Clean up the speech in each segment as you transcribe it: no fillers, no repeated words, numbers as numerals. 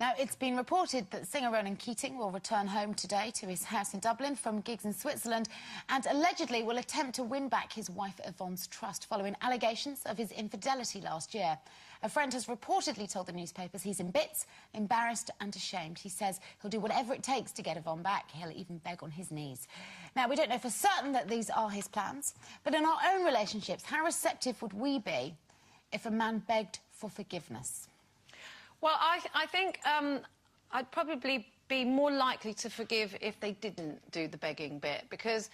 Now, it's been reported that singer Ronan Keating will return home today to his house in Dublin from gigs in Switzerland and allegedly will attempt to win back his wife Yvonne's trust following allegations of his infidelity last year. A friend has reportedly told the newspapers he's in bits, embarrassed and ashamed. He says he'll do whatever it takes to get Yvonne back. He'll even beg on his knees. Now, we don't know for certain that these are his plans, but in our own relationships, how receptive would we be if a man begged for forgiveness? Well, I think I'd probably be more likely to forgive if they didn't do the begging bit, because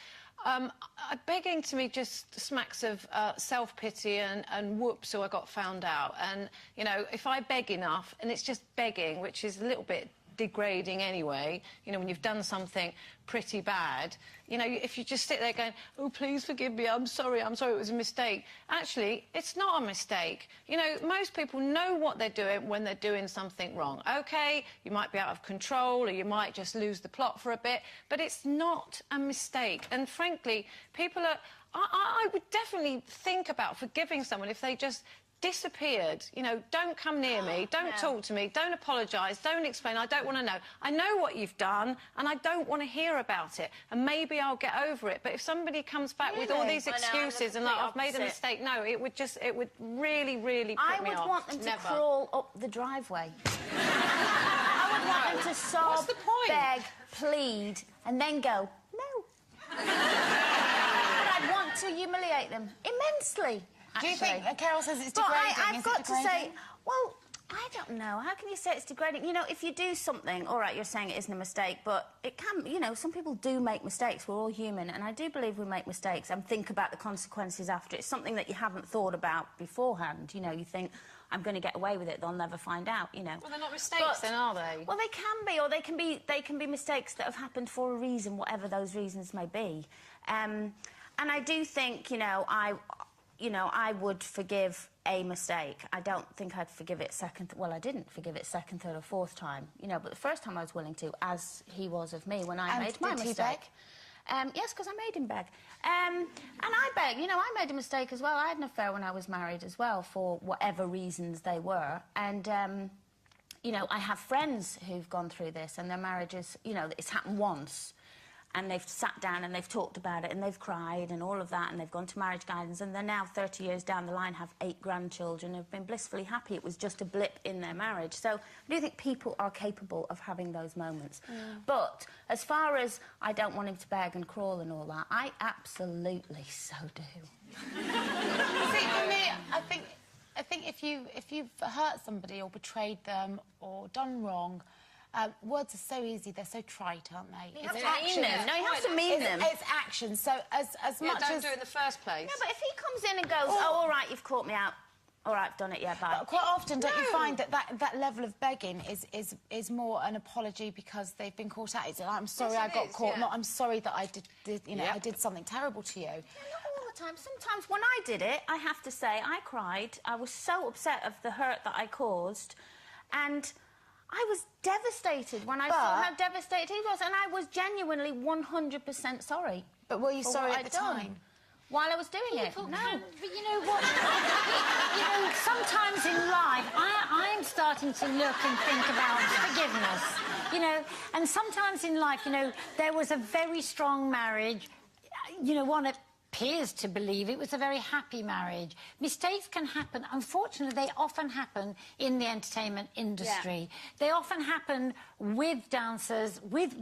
begging to me just smacks of self-pity and whoops, so I got found out. And, you know, if I beg enough, and it's just begging, which is a little bit degrading anyway, you know, when you've done something pretty bad, you know, if you just sit there going, oh, please forgive me, I'm sorry, it was a mistake. Actually, it's not a mistake. You know, most people know what they're doing when they're doing something wrong. OK, you might be out of control or you might just lose the plot for a bit, but it's not a mistake. And frankly, people are... I would definitely think about forgiving someone if they just disappeared. You know, don't come near me, don't talk to me, don't apologise, don't explain, I don't want to know. I know what you've done and I don't want to hear about it, and maybe I'll get over it. But if somebody comes back with all these excuses and like, I've made a mistake, no, it would really, really put me off. I would want them to crawl up the driveway. I would want them to sob, what's the point? beg, plead, and then go, no. And I'd want to humiliate them immensely. Do you think, Carol says it's degrading? But I've got to say, well, I don't know. How can you say it's degrading? You know, if you do something, all right, you're saying it isn't a mistake, but it can, you know, some people do make mistakes. We're all human, and I do believe we make mistakes and think about the consequences after. It's something that you haven't thought about beforehand. You know, you think, I'm going to get away with it, they'll never find out, you know. Well, they're not mistakes then, are they? Well, they can be, or they can be mistakes that have happened for a reason, whatever those reasons may be. And I do think, you know, I would forgive a mistake. I don't think I'd forgive it second... Well, I didn't forgive it second, third or fourth time, you know, but the first time I was willing to, as he was of me when I made my mistake. Did he beg? Yes, because I made him beg. And I beg, you know, I made a mistake as well. I had an affair when I was married as well, for whatever reasons they were. And, you know, I have friends who've gone through this and their marriages, you know, it's happened once. And they've sat down and they've talked about it and they've cried and all of that, and they've gone to marriage guidance, and they're now 30 years down the line, have 8 grandchildren, have been blissfully happy. It was just a blip in their marriage. So I do think people are capable of having those moments. But as far as I don't want him to beg and crawl and all that, I absolutely so do. See, for me, I think if you've hurt somebody or betrayed them or done wrong, words are so easy, they're so trite, aren't they? It's action. No, you have to mean them. It's action, so as much don't as... do it in the first place. No, but if he comes in and goes, oh, all right, you've caught me out, all right, I've done it, yeah, bye. But quite often, don't you find that level of begging is more an apology because they've been caught out? It's like, I'm sorry I got caught, not I'm sorry that I did you know, I did something terrible to you. Yeah, not all the time. Sometimes when I did it, I have to say, I cried. I was so upset of the hurt that I caused, and I was devastated when I saw how devastated he was, and I was genuinely 100% sorry. But were you sorry at the time? While I was doing it? No. But you know what? You know, sometimes in life, I'm starting to look and think about forgiveness. You know, and sometimes in life, you know, there was a very strong marriage, you know, one appears to believe it was a very happy marriage. Mistakes can happen. Unfortunately, they often happen in the entertainment industry. Yeah. They often happen with dancers, with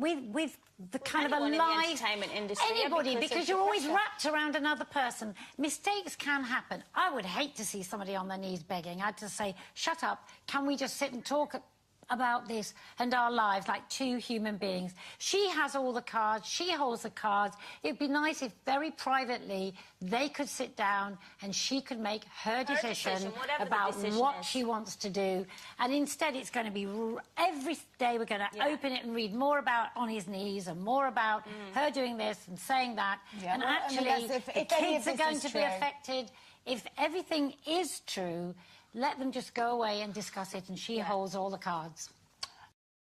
the kind of a live... entertainment industry. Anybody, because you're always wrapped around another person. Mistakes can happen. I would hate to see somebody on their knees begging. I'd just say, shut up, can we just sit and talk about this and our lives like 2 human beings? She has all the cards, she holds the cards. It'd be nice if very privately they could sit down and she could make her decision about what she wants to do. And instead it's going to be every day we're going to open it and read more about on his knees and more about her doing this and saying that. And actually the kids are going to be affected. If everything is true, let them just go away and discuss it, and she holds all the cards.